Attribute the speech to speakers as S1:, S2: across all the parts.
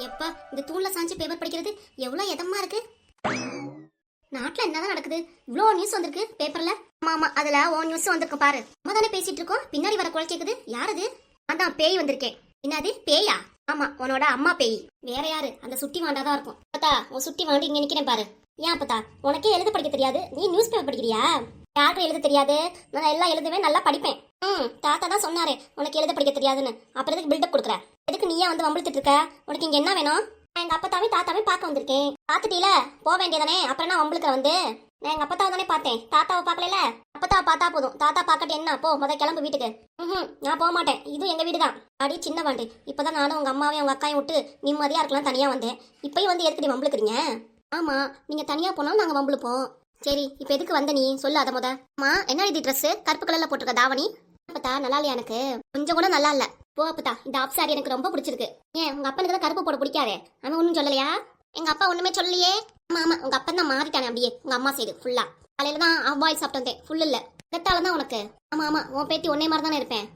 S1: எப்பா இந்த தூண்ல சாஞ்சி பேப்பர் படிக்கிறது எவ்வளவு இதமா இருக்கு. நாட்டுல என்னதான் நடக்குது? இவ்வளோ நியூஸ் வந்திருக்கு பேப்பர்ல. ஆமா அதுல ஓ நியூஸ் வந்திருக்கு பாரு. நம்ம தானே பேசிட்டு இருக்கோம், பின்னாடி வர குரல் கேக்குது. யார் அது? அதான் பேய் வந்திருக்கேன். என்னது பேயா? ஆமா உன்னோட அம்மா பேய். வேற யாரு? அந்த சுட்டி வாண்டாதான் இருக்கும். அப்பத்தா உன் சுட்டி வாண்டி இங்க நிக்கிறேன் பாரு. ஏன் அப்பத்தா உனக்கே எழுத படிக்க தெரியாது, நீ நியூஸ் பேப்பர் படிக்கிறியா? யாருக்கும் எழுத தெரியாது, நான் எல்லாம் எழுதுவேன், நல்லா படிப்பேன். தாத்தா தான் சொன்னாரே உனக்கு எழுத படிக்க தெரியாதுன்னு. அப்புறம் எதுக்கு பில்டப் கொடுக்குற? எதுக்கு நீயா வந்து வம்பிழுத்துட்டு இருக்க? உனக்கு இங்க என்ன வேணும்? நான் எங்க அப்பத்தாவையும் தாத்தாவையும் பார்க்க வந்திருக்கேன். பாத்துட்டீல போக வேண்டியதானே, அப்புறம் என்ன வம்பிழுக்கிற வந்து? நான் எங்க அப்பத்தாவை தானே பார்த்தேன், தாத்தாவை பார்க்கல. அப்பத்தாவை பார்த்தா போதும், தாத்தா பார்க்கட்டு என்ன? போ முத கிளம்பு வீட்டுக்கு. நான் போக மாட்டேன், இது எங்க வீடு தான். அடி சின்ன வாண்டு, இப்பதான் நானும் உங்க அம்மாவையும் உங்க அக்காயும் விட்டு நிம்மதியா இருக்கலாம் தனியா வந்தேன். இப்பயும் வந்து எதுக்கு வம்பிழுக்கிறீங்க? ஆமா நீங்க தனியா போனாலும் நாங்க வம்பிழுப்போம். சரி இப்ப எதுக்கு வந்த நீ சொல்லு அத முத. அம்மா என்ன இது ட்ரெஸ் கருப்பு கலர்ல போட்டிருக்க தாவணி? அப்பத்தா நல்லா இல்லையா? எனக்கு கொஞ்சம் கூட நல்லா இல்ல. போ அப்பத்தா இந்த ஆப் சாரி எனக்கு ரொம்ப பிடிச்சிருக்கு. ஏன் உங்க அப்பனுக்கு தான் கருப்பு போட பிடிக்காதே? அவன் ஒன்னும் சொல்லலையா? எங்க அப்பா ஒண்ணுமே சொல்லலையே. ஆமா ஆமா உங்க அப்பன் தான் மாறிட்டானே அப்படியே உங்க அம்மா சைடு ஃபுல்லா. காலையில தான் ஆஃப் பாயில் சாப்பிட்டு வந்தேன், ஃபுல் இல்ல. செத்தால தான் உனக்கு. ஆமா ஆமா உன் பேத்தி ஒன்னே மாதிரி தானே இருப்பேன்.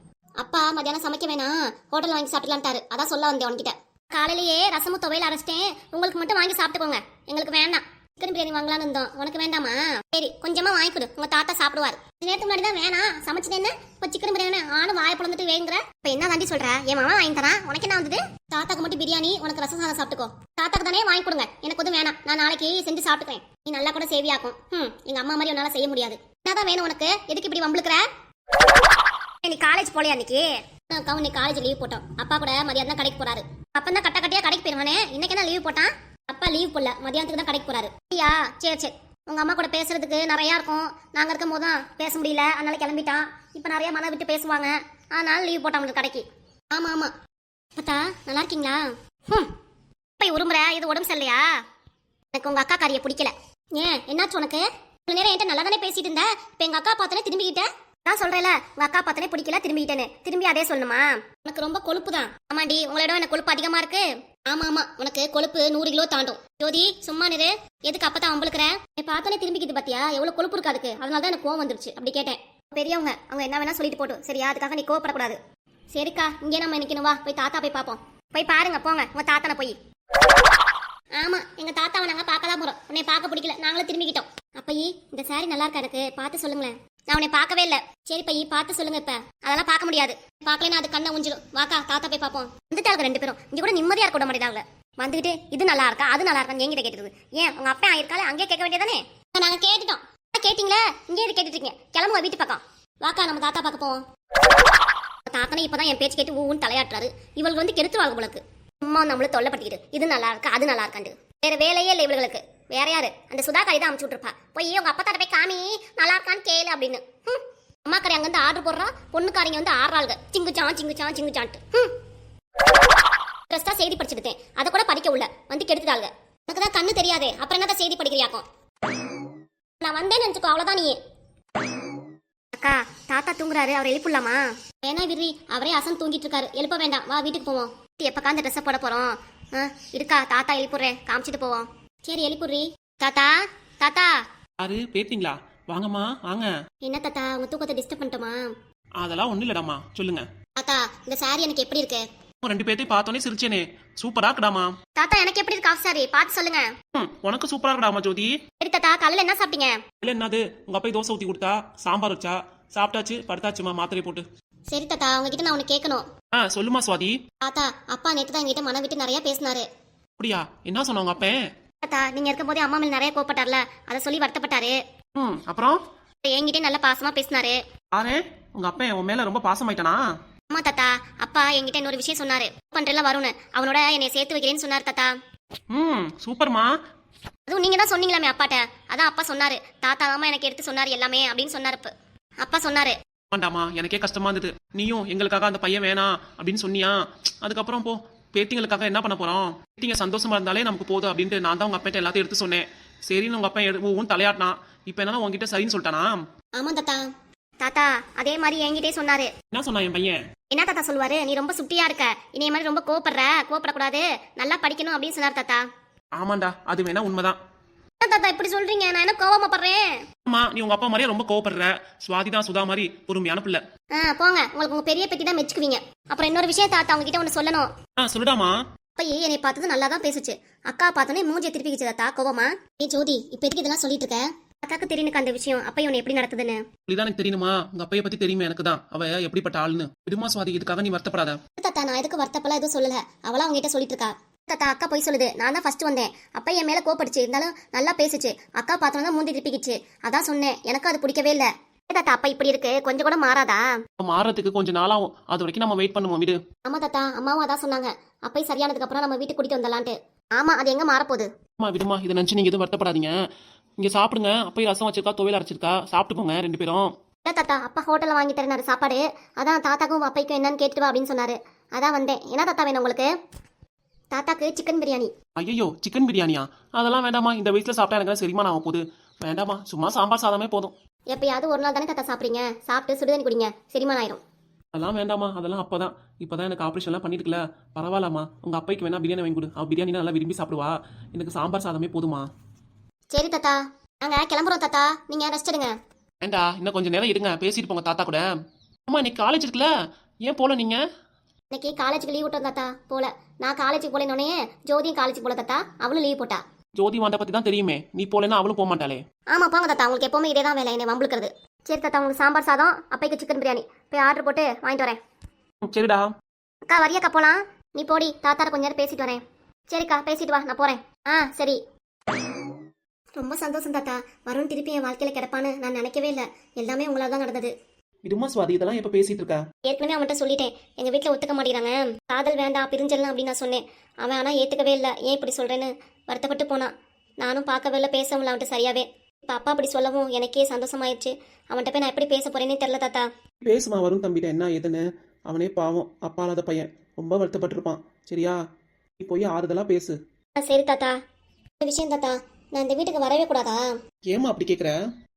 S1: அப்பா மத்தியானம் சமைக்க வேணாம், ஹோட்டல்ல வாங்கி சாப்பிடலான்ட்டாரு. அதான் சொல்ல வந்தேன் உன்கிட்ட. காலையிலேயே ரசமும் துவையில அரைச்சிட்டேன், உங்களுக்கு மட்டும் வாங்கி சாப்பிட்டுக்கோங்க, எங்களுக்கு வேண்டாம். சிக்கன் பிரியாணி வாங்கலான்னு இருந்தோம், உனக்கு வேண்டாமா? சரி கொஞ்சமா வாங்கி கொடு, உங்க தாத்தா சாப்பிடுவாரு. நேற்று முன்னாடி தான் வேணாம் சமைச்சிட்டேன்னு இப்போ சிக்கன் பிரியாணி ஆணும் வாயை பிளந்துட்டு வேங்குற. இப்போ என்ன தாண்டி சொல்ற? என் மாமா வாங்கி தரான், உனக்கு என்ன வந்தது? தாத்தாக்கு மட்டும் பிரியாணி, உனக்கு ரசம் சாதம் சாப்பிட்டுக்கோ. தாத்தாக்கு தானே வாங்கி கொடுங்க, எனக்கு எதுவும் வேணாம், நான் நாளைக்கு செஞ்சு சாப்பிட்டுக்கிறேன். நீ நல்லா கூட சேவியாக்கும். எங்க அம்மா மாதிரி உன்னால செய்ய முடியாது. என்னதான் வேணும் உனக்கு? எதுக்கு இப்படி வம்பிழுக்கிற? நீ காலேஜ் போலையா அன்னைக்கு? நீ காலேஜ் லீவ் போட்டோம், அப்பா கூட மதியம் தான் கடைக்கு போறாரு. அப்பந்தான் கட்ட கட்டியா கடைக்கு போயிருவானே, இன்னைக்கு என்ன லீவ் போட்டான்? அப்பா லீவ் போடல, மதியானத்துக்கு தான் கடைக்கு போறாரு. ஐயா சரி சரி, உங்க அம்மா கூட பேசுறதுக்கு நிறைய இருக்கும், நாங்க இருக்கும் போது தான் பேச முடியல, அதனால கிளம்பிட்டான். இப்ப நிறைய மன விட்டு பேசுவாங்க, அதனால லீவ் போட்டான் உங்களுக்கு கடைக்கு. ஆமா ஆமா. பார்த்தா நல்லா இருக்கீங்களா? இப்ப உருமுற இது உடம்பு சரியில்லையா? எனக்கு உங்க அக்கா காரிய பிடிக்கல. ஏன் என்னாச்சு உனக்கு? இவ்வளவு நேரம் என்கிட்ட நல்லா தானே பேசிட்டு இருந்த, இப்ப எங்க அக்கா பார்த்தனே திரும்பிக்கிட்ட. நான் சொல்றேன்ல உங்க அக்கா பார்த்தனே பிடிக்கல திரும்பிக்கிட்டேன்னு, திரும்பி அதே சொல்லணுமா? உனக்கு ரொம்ப கொழுப்பு தான். ஆமாடி உங்களிடம் எனக்கு கொழுப்பு அதிகமா இருக்கு. ஆமா ஆமா உனக்கு கொழுப்பு 100 கிலோ தாண்டும். ஜோதி சும்மா நிறு, எதுக்கு அப்பதான் வம்பிழுக்கிற? பார்த்தோன்னே திரும்பிக்கிது பாத்தியா, எவ்வளவு கொழுப்பு இருக்கு அதுக்கு, அதனாலதான் எனக்கு கோவம் வந்துருச்சு. அப்படி கேட்டேன். பெரியவங்க அவங்க என்ன வேணா சொல்லிட்டு போட்டும் சரியா, அதுக்காக நீ கோவப்படக்கூடாது. சரிக்கா இங்கே நம்ம நிக்கணும், வா போய் தாத்தா போய் பாப்போம். போய் பாருங்க போங்க உங்க தாத்தான போய். ஆமா எங்க தாத்தாவை நாங்க பார்க்க தான் போறோம், உன்னை பார்க்க பிடிக்கல நாங்களும் திரும்பிக்கிட்டோம். அப்பயி இந்த சாரி நல்லா இருக்கா, எனக்கு பார்த்து சொல்லுங்களேன். நான் உன்னை பார்க்கவே இல்லை. சரி பையி பார்த்து சொல்லுங்க. இப்ப அதெல்லாம் பார்க்க முடியாது, பார்க்கலன்னா அது கண்ணை உஞ்சிடும். வாக்கா தாத்தா போய் பார்ப்போம். வந்துட்டாங்க ரெண்டு பேரும், இங்க கூட நிம்மதியா இருக்க விட மாட்டேங்காங்க. வந்துகிட்டு இது நல்லா இருக்கா அது நல்லா இருக்கான்னு எங்கிட்ட கேட்டுருது. ஏன் உங்க அப்பா ஆயிருக்கால அங்கே கேட்க வேண்டியதானே? நாங்க கேட்டுட்டோம். கேட்டீங்களா? இங்கே இது கேட்டுட்டு இருக்கீங்க, கிளம்புங்க வீட்டு பக்கம். வாக்கா நம்ம தாத்தா பார்க்க போவோம். தாத்தனே இப்பதான் என் பேச்சு கேட்டு ஊன்னு தலையாட்டுறாரு. இவளுக்கு வந்து கெடுத்துருவாங்க உங்களுக்கு. சும்மா நம்மள தொல்லைப்படுத்திக்கிட்டு இது நல்லா இருக்கா அது நல்லா இருக்காண்டு. வேற வேலையே இல்லை இவளுக்கு. வேற யாரு? அந்த சுதாக்காரி தான் அமுச்சு விட்டுருப்பா. போய் உங்க அப்பா தாட்ட போய் காமி நல்லா இருக்கான்னு கேளு அப்படின்னு. அம்மாக்காரி அங்க வந்து ஆர்டர் போடுறா, பொண்ணுக்காரிங்க வந்து ஆடுறாளுங்க சிங்குச்சான் சிங்குச்சான் சிங்குச்சான்ட்டு. ட்ரெஸ்டா செய்தி படிச்சுட்டேன், அதை கூட படிக்க உள்ள வந்து கெடுத்துட்டாளுங்க. எனக்கு தான் கண்ணு தெரியாதே, அப்புறம் என்னதான் செய்தி படிக்கிறியாக்கும்? நான் வந்தேன்னு நினைச்சுக்கோ அவ்வளவுதான் நீ. அக்கா தாத்தா தூங்குறாரு, அவர் எழுப்பிடலாமா? ஏன்னா விரி அவரே அசன் தூங்கிட்டு இருக்காரு, எழுப்ப வேண்டாம், வா வீட்டுக்கு போவோம். எப்பக்கா அந்த ட்ரெஸ்ஸை போட போறோம்? இருக்கா தாத்தா எழுப்பிடுறேன், காமிச்சிட்டு போவோம். சரி எழுப்பிடுறி. தாத்தா தாத்தா.
S2: யாரு பேத்தீங்களா? வாங்கம்மா வாங்க.
S1: என்ன தாத்தா உங்க தூக்கத்தை டிஸ்டர்ப் பண்ணிட்டோமா?
S2: அதெல்லாம் ஒண்ணு இல்லடாமா, சொல்லுங்க.
S1: தாத்தா இந்த சாரி எனக்கு எப்படி இருக்கு?
S2: ரெண்டு பேர்த்தையும் பார்த்தோன்னே சிரிச்சேனே, சூப்பரா இருக்குடாமா.
S1: தாத்தா எனக்கு எப்படி இருக்கு ஆஃப் சாரி பார்த்து சொல்லுங்க.
S2: உனக்கு சூப்பரா இருக்குடாமா ஜோதி.
S1: சரி தாத்தா காலையில என்ன சாப்பிட்டீங்க?
S2: இல்ல என்னது உங்க அப்பா தோசை ஊத்தி கொடுத்தா, சாம்பார் வச்சா, சாப்பிட்டாச்சு படுத்தாச்சுமா மாத்திரை போட்டு.
S1: சரி தாத்தா உங்ககிட்ட நான் உனக்கு கேட்கணும்.
S2: சொல்லுமா சுவாதி.
S1: தாத்தா அப்பா நேத்து தான் என்கிட்ட மன விட்டு நிறைய பேசினாரு.
S2: அப்படியா? என்ன சொன்னாங்க அப்ப?
S1: தாத்தா நீங்க இருக்கும் போதே அம்மா மேல நிறைய கோப்பட்டார்ல, அதை சொல்லி வருத்தப்பட்டாரு.
S2: அப்புறம்
S1: என்கிட்ட நல்ல பாசமா பேசினாரு.
S2: ஆரே உங்க அப்பா உன் மேல ரொம்ப பாசமாயிட்டானா?
S1: ஆமா தாத்தா, அப்பா என்கிட்ட இன்னொரு விஷயம் சொன்னாரு. பண்றல வரும்னு அவனோட என்னை சேர்த்து வைக்கிறேன்னு சொன்னாரு தாத்தா.
S2: சூப்பர்மா.
S1: அதுவும் நீங்க தான் சொன்னீங்களாமே அப்பாட்ட, அதான் அப்பா சொன்னாரு. தாத்தா அம்மா எனக்கு எடுத்து சொன்னாரு எல்லாமே அப்படின்னு சொன்னாரு. அப்பா சொன்னாரு.
S2: வேண்டாமா எனக்கே கஷ்டமா இருந்தது, நீயும் எங்களுக்காக அந்த பையன் வேணாம் அப்படின்னு சொன்னியா. அதுக்கப்புறம் போ பேத்திங்களுக்காக என்ன பண்ண போறோம், பேத்திங்க சந்தோஷமா இருந்தாலே நமக்கு போதும் அப்படின்ட்டு நான் தான் உங்க அப்பா எல்லாத்தையும் எடுத்து சொன்னேன். சரின்னு உங்க அப்பா தலையாட்டினா, இப்ப என்ன உங்ககிட்ட சரின்னு சொல்லிட்டானா? ஆமா தாத்தா. தாத்தா அதே மாதிரி என்கிட்டே சொன்னாரு. என்ன சொன்னா என் பையன்? என்ன தாத்தா சொல்லுவாரு, நீ ரொம்ப சுட்டியா இருக்க, இனிய மாதிரி ரொம்ப கோபப்படக்கூடாது, நல்லா படிக்கணும் அப்படின்னு சொன்னாரு தாத்தா. ஆமாண்டா அது வேணா உண்மைதான். தாத்தா இப்படி சொல்றீங்க, நான் என்ன கோவமா படுறேன்? ஆமா நீ உங்க அப்பா மாதிரியே ரொம்ப கோவப்படுற. சுவாதி தான் சுதா மாதிரி பொறுமையான பிள்ளை. போங்க உங்களுக்கு உங்க பெரிய பெட்டி தான் மெச்சுக்குவீங்க. அப்புறம் இன்னொரு விஷயம் தாத்தா உங்ககிட்ட ஒண்ணு சொல்லணும். சொல்லுடாமா.
S1: அப்பயே என்னை பார்த்தது நல்லா தான் பேசுச்சு. அக்கா பார்த்தோன்னே மூஞ்சியை திருப்பிக்கிச்சு தாத்தா கோவமா. ஏ ஜோதி, இப்ப எதுக்கு இதெல்லாம் சொல்லிட்டு இருக்க? அக்காக்கு தெரியுனுக்கு அந்த விஷயம் அப்ப உன்னை எப்படி நடக்குதுன்னு.
S2: இப்படிதான் எனக்கு தெரியணுமா? உங்க அப்பைய பத்தி தெரியுமே எனக்கு தான். அவ எப்படிப்பட்ட ஆளுன்னு. விடுமா சுவாதி, இதுக்காக நீ வருத்தப்படாத.
S1: தாத்தா நான் எதுக்கு வருத்தப்பெல்லாம் எதுவும் சொல்லல. அவளா உங்ககிட்ட சொல்லிட்டு இருக்கா. தாத்தா அக்கா போய் சொல்லுது. நான் தான் ஃபர்ஸ்ட் வந்தேன். அப்ப என் மேல கோபப்படுச்சு. இருந்தாலும் நல்லா பேசுச்சு. அக்கா பார்த்தோன்னா மூஞ்சி திருப்பிக்கிச்சு. அதான் சொன்னேன். எனக்கு அது பிடிக்கவே இல்ல. தாத்தா அப்பா இப்படி இருக்கு, கொஞ்சம் கூட மாறாதா?
S2: மாறதுக்கு கொஞ்சம் நாளாகும். அது வரைக்கும் நம்ம வெயிட் பண்ணுவோம் விடு.
S1: ஆமா தாத்தா, அம்மாவும் அதான் சொன்னாங்க. அப்பை சரியானதுக்கு அப்புறம் நம்ம வீட்டுக்கு கூட்டிட்டு வந்தலான்ட்டு. ஆமா, அது எங்க மாறப்போகுது?
S2: விடுமா, இதை நினைச்சு நீங்க எதுவும் வருத்தப்படாதீங்க. இங்க சாப்பிடுங்க. அப்பயே ரசம் வச்சிருக்கா, துவையல் அரைச்சிருக்கா, சாப்பிட்டுக்கோங்க 2 பேரும்.
S1: இல்ல தாத்தா, அப்பா ஹோட்டல்ல வாங்கி தரனாரு சாப்பாடு. அதான் தாத்தாக்கும் அப்பைக்கும் என்னன்னு கேட்டுட்டு வா அப்படின்னு சொன்னாரு. அதான் வந்தேன். என்ன தாத்தா வேணும் உங்களுக்கு? தாத்தாக்கு சிக்கன் பிரியாணி.
S2: ஐயோ, சிக்கன் பிரியாணியா? அதெல்லாம் வேண்டாமா. இந்த வயசுல சாப்பிட்டா எனக்கு செரிமான ஆகும் போகுது. வேண்டாமா, சும்மா சாம்பார் சாதமே போதும்.
S1: எப்பயாவது ஒரு நாள் தானே தாத்தா சாப்பிட்றீங்க. சாப்பிட்டு சுடுதண்ணி குடிங்க, செரிமானம் ஆயிரும்.
S2: அதெல்லாம் வேண்டாமா. அதெல்லாம் இப்பதான் எனக்கு ஆப்ரேஷன்லாம் பண்ணிருக்கல. பரவாயில்லாமா. உங்க அப்பைக்கு வேணா பிரியாணி வாங்கி கொடு. அவ பிரியாணி நல்லா விரும்பி சாப்பிடுவா. எனக்கு சாம்பார் சாதமே போதுமா.
S1: சரி தாத்தா, நாங்க கிளம்புறோம் தாத்தா. நீங்க ரெஸ்ட் எடுங்க.
S2: ஏண்டா, இன்னும் கொஞ்சம் நேரம் இருங்க, பேசிட்டு போங்க தாத்தா கூட. அம்மா இன்னைக்கு காலேஜ் இருக்குல்ல, ஏன் போல நீங்க?
S1: இன்னைக்கு காலேஜுக்கு லீவ் விட்டோம் தாத்தா. போல நான் காலேஜுக்கு போலேன்னொடனே ஜோதியும் காலேஜுக்கு போல தாத்தா. அவளும் லீவ் போட்டா.
S2: ஜோதி வாண்ட பத்தி தான் தெரியுமே. நீ போலன்னா அவளும் போக மாட்டாளே.
S1: ஆமா போங்க தாத்தா, உங்களுக்கு எப்பவுமே இதே தான் வேலை, என்னை வம்புழுக்கிறது. சரி தாத்தா, உங்களுக்கு சாம்பார் சாதம், அப்பைக்கு சிக்கன் பிரியாணி போய் ஆர்டர் போட்டு வாங்கிட்டு வரேன்.
S2: சரிடா.
S1: அக்கா வரியாக்கா போலாம். நீ போடி, தாத்தார கொஞ்ச நேரம் பேசிட்டு வரேன். சரிக்கா, பேசிட்டு வா, நான் போறேன். சரி. ரொம்ப சந்தோஷம் தாத்தா. வருண் திருப்பி என் வாழ்க்கையில கிடப்பான்னு நான் நினைக்கவே இல்லை. எல்லாமே உங்களால தான் நடந்தது.
S2: விடுமா சுவாதி, இதெல்லாம் எப்ப பேசிட்டு இருக்கா?
S1: ஏற்கனவே அவன்கிட்ட சொல்லிட்டேன். எங்க வீட்டுல ஒத்துக்க மாட்டேங்கிறாங்க, காதல் வேண்டாம் பிரிஞ்சிடலாம் அப்படின்னு நான் சொன்னேன். அவன் ஆனா ஏத்துக்கவே இல்லை. ஏன் இப்படி சொல்றேன்னு வருத்தப்பட்டு போனான். நானும் பார்க்கவே இல்லை, பேசவும் இல்லை அவன்கிட்ட சரியாவே. இப்ப அப்பா அப்படி சொல்லவும் எனக்கே சந்தோஷமாயிடுச்சு. அவன்கிட்ட போய் நான் எப்படி பேச போறேன்னே தெரியல தாத்தா.
S2: பேசுமா வரும் தம்பிட்ட என்ன ஏதுன்னு. அவனே பாவம், அப்பா இல்லாத பையன், ரொம்ப வருத்தப்பட்டு இருப்பான். சரியா, நீ போய் ஆறுதலா பேசு.
S1: சரி தாத்தா. ஒரு விஷயம் தாத்தா, நான் இந்த வீட்டுக்கு வரவே கூடாதா?
S2: ஏமா அப்படி கேக்குற?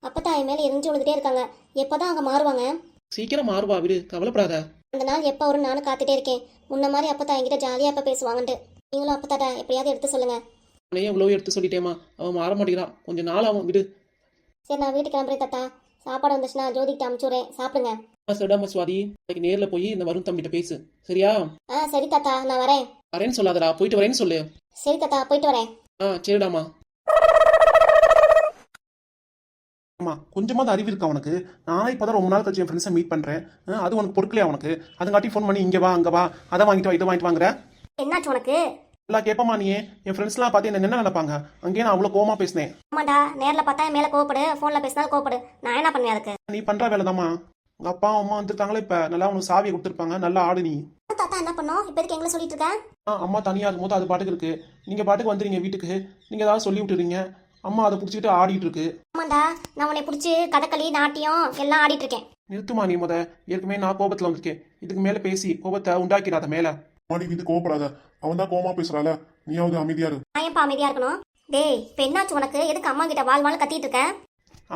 S1: அப்பதான் என் மேல எரிஞ்சு விழுந்துட்டே இருக்காங்க. எப்பதான் அவங்க மாறுவாங்க?
S2: சீக்கிரம் மாறுவா, விடு, கவலைப்படாத.
S1: அந்த நாள் எப்ப வரும் நானும் காத்துட்டே இருக்கேன். முன்ன மாதிரி அப்பதான் என்கிட்ட ஜாலியா எப்ப பேசுவாங்கன்ட்டு. நீங்களும் அப்பதாட்டா எப்படியாவது எடுத்து சொல்லுங்க.
S2: அவனையே இவ்வளவு எடுத்து சொல்லிட்டேமா, அவன் மாற மாட்டேங்கிறான். கொஞ்சம் நாள் ஆகும், விடு.
S1: சரி, நான் வீட்டுக்கு கிளம்புறேன் தாத்தா. சாப்பாடு வந்துச்சுன்னா ஜோதிக்கிட்ட அமுச்சுடுறேன், சாப்பிடுங்க.
S2: சரிடாமா சுவாதி, இன்னைக்கு நேர்ல போய் இந்த வரும் தம்பிட்ட பேசு. சரியா?
S1: சரி தாத்தா, நான் வரேன்.
S2: வரேன்னு சொல்லாதடா, போயிட்டு வரேன்னு சொல்லு.
S1: சரி தாத்தா, போயிட்டு வரேன்.
S2: சரிடாமா. ஆமா, கொஞ்சமாவது அறிவு இருக்கா உனக்கு? நான் இப்பதான் ரொம்ப நாள் கழிச்சு என் ஃப்ரெண்ட்ஸை மீட் பண்றேன். அது உனக்கு பொறுக்கலையா உனக்கு? அதுங்காட்டி ஃபோன் பண்ணி இங்க வா அங்க வா, அதை வாங்கிட்டு வா இதை வாங்கிட்டு வாங்குற.
S1: என்னாச்சு உனக்கு?
S2: எல்லாம் கேட்பமா நீ? என் ஃப்ரெண்ட்ஸ்லாம் பார்த்து என்ன நினைப்பாங்க? அங்கேயே நான் அவ்வளோ கோவமா பேசினேன்.
S1: ஆமாடா, நேர்ல பார்த்தா என் மேல கோவப்படு, போன்ல பேசினாலும் கோவப்படு. நான் என்ன பண்ணேன் அதுக்கு?
S2: நீ பண்ற வேலைதாம்மா. உங்க அப்பா அம்மா வந்துருக்காங்களே, இப்ப நல்லா உனக்கு சாவியை கொடுத்துருப்பாங்க, நல்லா ஆடு நீ.
S1: தாத்தா என்ன பண்ணோம்? இப்ப எதுக்கு எங்களை சொல்லிட்டு இருக்க?
S2: அம்மா தனியா இருக்கும்போது அது பாட்டுக்கு இருக்கு. நீங்க பாட்டுக்கு வந்துறீங்க வீட்டுக்கு, நீங்க ஏதாவது சொல்லி விட்டுறீங்க. அம்மா அதை பிடிச்சிக்கிட்டு ஆடிட்டு இருக்கு.
S1: ஆமாண்டா, நான் உன்னை பிடிச்சி கதகளி நாட்டியம் எல்லாம் ஆடிட்டு இருக்கேன்.
S2: நிறுத்துமா நீ ஏற்கனவே நான் கோபத்துல வந்திருக்கேன். இதுக்கு மேல பேசி கோபத்தை உண்டாக்கிறாத மேல.
S3: மாடி இது கோவப்படாத. அவன் தான் கோவமா பேசுறாள, நீயாவது அமைதியா இரு.
S1: நான் ஏன்ப்பா அமைதியா இருக்கணும்? டேய், இப்ப என்னாச்சு உனக்கு? எதுக்கு அம்மா கிட்ட வாழ் கத்திட்டு இருக்க?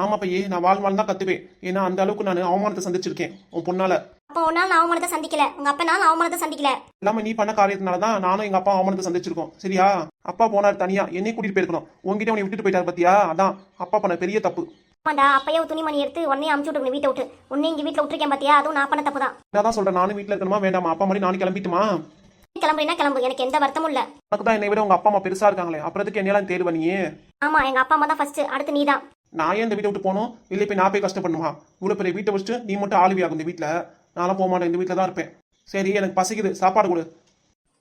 S2: ஆமா பையே, நான் வாழ் தான் கத்துவேன். ஏன்னா அந்த அளவுக்கு நான் அவமானத்தை சந்திச்சிருக்கேன் உன் பொண்ணால.
S1: அப்போ ஒரு நாள் நான் அவமானத்தை சந்திக்கல, உங்க அப்பா நாள் அவமானத்தை சந்திக்கல.
S2: எல்லாமே நீ பண்ண காரியத்தினாலதான் நானும் எங்க அப்பா அவமானத்தை சந்திச்சிருக்கோம். சரியா? அப்பா போனார் தனியா, என்னை கூட்டிட்டு போயிருக்கணும். உங்ககிட்ட உன்னை விட்டுட்டு போயிட்டாரு பத்தியா? அதான் அப்பா பண்ண பெரிய தப்பு.
S1: ஆமாண்டா, அப்பயே துணிமணி எடுத்து உடனே அமுச்சு விட்டுருக்கணும் வீட்டை விட்டு. உன்னை இங்க வீட்டுல விட்டுருக்கேன் பாத்தியா? அதுவும் நான் பண்ண தப்பு தான்.
S2: நான் சொல்றேன், நானும் வீட்டுல இருக்கணுமா வேண்டாமா? அப்பா மாதிரி நானும் கிளம்பிட்டுமா?
S1: கிளம்புறீன்னா கிளம்பு, எனக்கு எந்த வருத்தமும் இல்ல.
S2: உனக்கு தான் என்னை விட உங்க அப்பா அம்மா பெருசா இருக்காங்களே, அப்புறத்துக்கு என்னெல்லாம் தேடுவ நீ?
S1: ஆமா, எங்க அப்பா அம்மா தான் ஃபர்ஸ்ட், அடுத்து நீ தான்.
S2: நான் ஏன் இந்த வீட்டை விட்டு போகணும்? வெளியே போய் நான் போய் கஷ்டப்படணுமா? இவ்வளவு பெரிய வீட்டை வச்சுட்டு நீ மட்டும் ஆளுவியாகும் இந்த வீட்டுல. நானும் போக மாட்டேன், இந்த வீட்டுல தான் இருப்பேன். சரி, எனக்கு பசிக்குது, சாப்பாடு கொடு.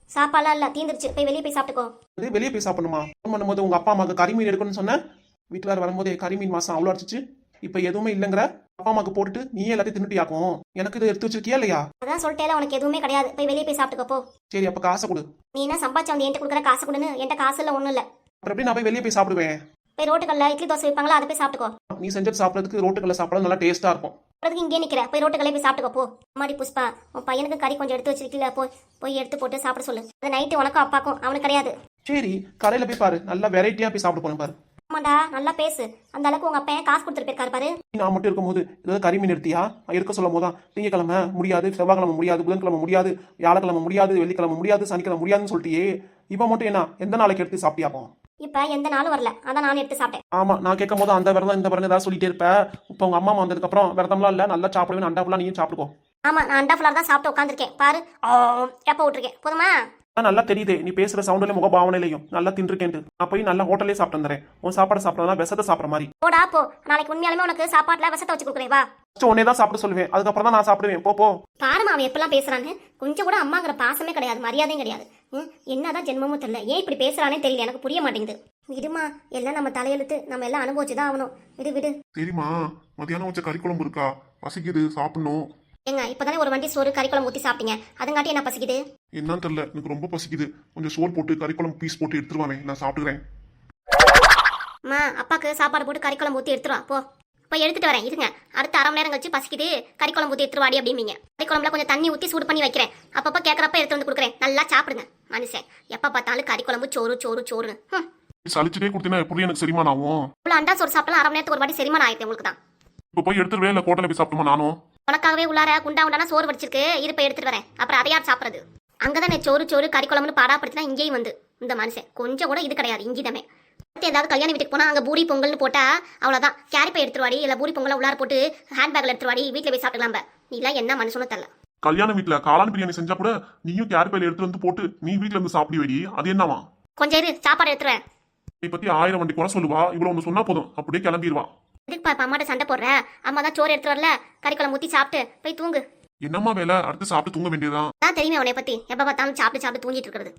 S1: சாப்பாடுலாம் இல்ல, தீந்துருச்சு. போய் வெளியே போய் சாப்பிட்டுக்கோ.
S2: அது வெளியே போய் சாப்பிடணுமா? ஃபோன் பண்ணும்போது உங்க அப்பா அம்மாக்கு கறிமீன் எடுக்கணும்னு சொன்னேன். வீட்டுல வரும்போதே கறிமீன் மாசம் அவ்வளோ அடிச்சிச்சு. இப்ப எதுவுமே இல்லைங்கிற. அப்பா அம்மாக்கு போட்டுட்டு நீயே எல்லாத்தையும் தின்னுட்டியாக்கும். எனக்கு இது எடுத்து வச்சிருக்கியா இல்லையா?
S1: அதான் சொல்லிட்டேல, உனக்கு எதுவுமே கிடையாது. போய் வெளியே போய் சாப்பிட்டுக்கோ போ.
S2: சரி, அப்ப காசை கொடு.
S1: நீ என்ன சம்பாதிச்சு வந்து என்கிட்ட கொடுக்குற காசு கொடுன்னு? என்கிட்ட காசு இல்ல, ஒண்ணும் இல்ல.
S2: அப்புறம் எப்படி நான் போய் வெளியே போய் சாப்பிடுவேன்?
S1: போய் ரோட்டுக்கல்ல இட்லி தோசை வைப்பாங்களா, அதை போய் சாப்பிட்டுக்கோ.
S2: நீ செஞ்சது சாப்பிடறதுக்கு ரோட்டுக்கல்ல சாப்பிட நல்லா டேஸ்டா இருக்கும்.
S1: அதுக்கு இங்கே நிக்கிற, போய் ரோட்டுக்கல்ல போய் சாப்பிட்டுக்கோ போ. அம்மாடி புஷ்பா, உன் பையனுக்கு கறி கொஞ்சம் எடுத்து வச்சிருக்கீல, போய் எடுத்து போட்டு சாப்பிட சொல்லு. அது நைட்டு உனக்கும் அப்பாக்கும், அவனுக்கு கிடையாது.
S2: சரி, கடையில போய் பாரு, நல்லா வெரைட்டியா போய் சாப்பிட போறேன் பாரு.
S1: ஆமாண்டா, நல்லா பேசு. அந்த அளவுக்கு உங்க அப்பா காசு கொடுத்துட்டு போயிருக்காரு பாரு.
S2: நான் மட்டும் இருக்கும்போது ஏதாவது கறிமீன் எடுத்தியா? இருக்க சொல்லும் போதான் திங்கக்கிழமை முடியாது, செவ்வாய்க்கிழமை முடியாது, புதன்கிழமை முடியாது, வியாழக்கிழமை முடியாது, வெள்ளிக்கிழமை முடியாது, சனிக்கிழமை முடியாதுன்னு சொல்லிட்டியே. இவன் மட்டும் என்ன எந்த நாளைக்கு எடுத்து சாப்பிட்டியாப்போம்?
S1: இப்ப எந்த நாளும் வரல, அதான் நானும் எடுத்து சாப்பிட்டேன்.
S2: ஆமா, நான் கேட்கும் போது அந்த விரதம் இந்த விரதம் ஏதாவது சொல்லிட்டே இருப்ப. இப்ப உங்க அம்மா வந்ததுக்கு அப்புறம் விரதம்லாம் இல்ல, நல்லா சாப்பிடுவேன். அண்டா ஃபுல்லா நீயும் சாப்பிட்டுக்கோ.
S1: ஆமா, நான் அண்டா ஃபுல்லா தான் சாப்பிட்டு உட்காந்துருக்கேன் பாரு. எப்ப விட்டுருக்கேன் போதுமா?
S2: அதான் நல்லா தெரியுதே நீ பேசுற சவுண்ட்ல முக பாவனையிலையும் நல்லா தின்றுக்கேன்ட்டு நான் போய் நல்லா ஹோட்டலே சாப்பிட்டு வந்துறேன் உன் சாப்பாடு சாப்பிடலாம் விஷத்தை சாப்பிட்ற மாதிரி
S1: போடா போ, நாளைக்கு உண்மையாலுமே உனக்கு சாப்பாட்டுல விஷத்தை வச்சு கொடுக்குறேன் வா.
S2: ஃபர்ஸ்ட் உன்னே தான் சாப்பிட சொல்லுவேன் அதுக்கப்புறம் தான் நான் சாப்பிடுவேன் போ
S1: பாருமா அவன் எப்பெல்லாம் பேசுறான்னு, கொஞ்சம் கூட அம்மாங்கிற பாசமே கிடையாது, மரியாதையும் கிடையாது. என்னதான் ஜென்மமும் தெரியல, ஏன் இப்படி பேசுறானே தெரியல, எனக்கு புரிய மாட்டேங்குது. விடுமா, எல்லாம் நம்ம தலையெழுத்து, நம்ம எல்லாம் அனுபவிச்சுதான் ஆகணும். விடு.
S3: சரிம்மா, மதியானம் வச்ச கறி குழம்பு இருக்கா? பசிக்குது, சாப்பிடணும்.
S1: ஏங்க இப்பதானே ஒரு வண்டி சோறு கறிக்குழம்பு ஊத்தி சாப்பிட்டீங்க, அதுங்காட்டி என்ன பசிக்குது?
S3: என்னன்னு தெரியல, எனக்கு ரொம்ப பசிக்குது. கொஞ்சம் சோறு போட்டு கறி குழம்பு பீஸ் போட்டு எடுத்துருவானே, நான் சாப்பிட்டுக்கிறேன்.
S1: அம்மா அப்பாக்கு சாப்பாடு போட்டு கறிக்குழம்பு ஊத்தி எடுத்துருவா போ. போய் எடுத்துட்டு வரேன் இருங்க. அடுத்த அரை மணி நேரம் கழிச்சு பசிக்குது கறிக்குழம்பு ஊத்தி எடுத்துருவாடி அப்படிம்பீங்க. கறிக்குழம்புல கொஞ்சம் தண்ணி ஊத்தி சூடு பண்ணி வைக்கிறேன், அப்பப்ப கேட்கறப்ப எடுத்து வந்து கொடுக்குறேன், நல்லா சாப்பிடுங்க. மனுஷன் எப்ப பார்த்தாலும் கறிக்குழம்பு சோறுன்னு.
S3: சளிச்சுட்டே கொடுத்தீங்கன்னா எப்படி எனக்கு செரிமானம் ஆகும்?
S1: இவ்வளோ அண்டா சோறு சாப்பிடலாம், அரை மணி நேரத்துக்கு ஒரு வாட்டி செரிமானம் ஆயிடுது உங்களுக்கு தான்.
S3: இப்போ போய் எடுத்துருவேன், இல்லை ஹோட்டலில் போய் சாப்பிட்டுமா நானும்?
S1: உனக்காகவே உள்ளார குண்டான சோறு வடிச்சிருக்கு, இது போய் எடுத்துட்டு வரேன். அப்புறம் அதை யார் சாப்பிட்றது? அங்கதானே சோறு கறிக்குழம்புன்னு பாடாப்படுத்தினா இங்கேயும் வந்து இந்த மனுஷன் கொஞ்சம் கூட இது கிடையாது. இங்கிதமே ஏதாவது கல்யாண வீட்டுக்கு போனா அங்க பூரி பொங்கல்னு போட்டா அவ்வளவுதான், கேரி பை எடுத்துருவாடி, இல்ல பூரி பொங்கலை உள்ளார போட்டு ஹேண்ட் பேக்ல எடுத்துருவாடி, வீட்டுல போய் சாப்பிடலாம். நீ எல்லாம் என்ன மனுஷனும் தெரியல.
S3: கல்யாண வீட்டுல காளான் பிரியாணி செஞ்சா கூட நீயும் கேரி பையில எடுத்து வந்து போட்டு நீ வீட்டுல இருந்து சாப்பிடி வைடி, அது என்னவா?
S1: கொஞ்சம் இரு, சாப்பாடு எடுத்துருவேன்.
S3: நீ பத்தி 1000 வண்டி கூட சொல்லுவா, இவ்வளவு ஒண்ணு சொன்னா போதும் அப்படியே கிளம்பிடுவா.
S1: எதுக்கு இப்ப அம்மாட்ட சண்டை போடுற? அம்மா தான் சோறு எடுத்து வரல, கறிக்குழம்பு ஊத்தி சாப்பிட்டு போய் தூங்கு.
S3: என்னம்மா வேலை, அடுத்து சாப்பிட்டு தூங்க வேண்டியதுதான்.
S1: தான் தெரியுமே உன்னை பத்தி, எப்ப பார்த்தாலும் சாப்பிட்டு தூங்கிட்டு இருக்கிறது.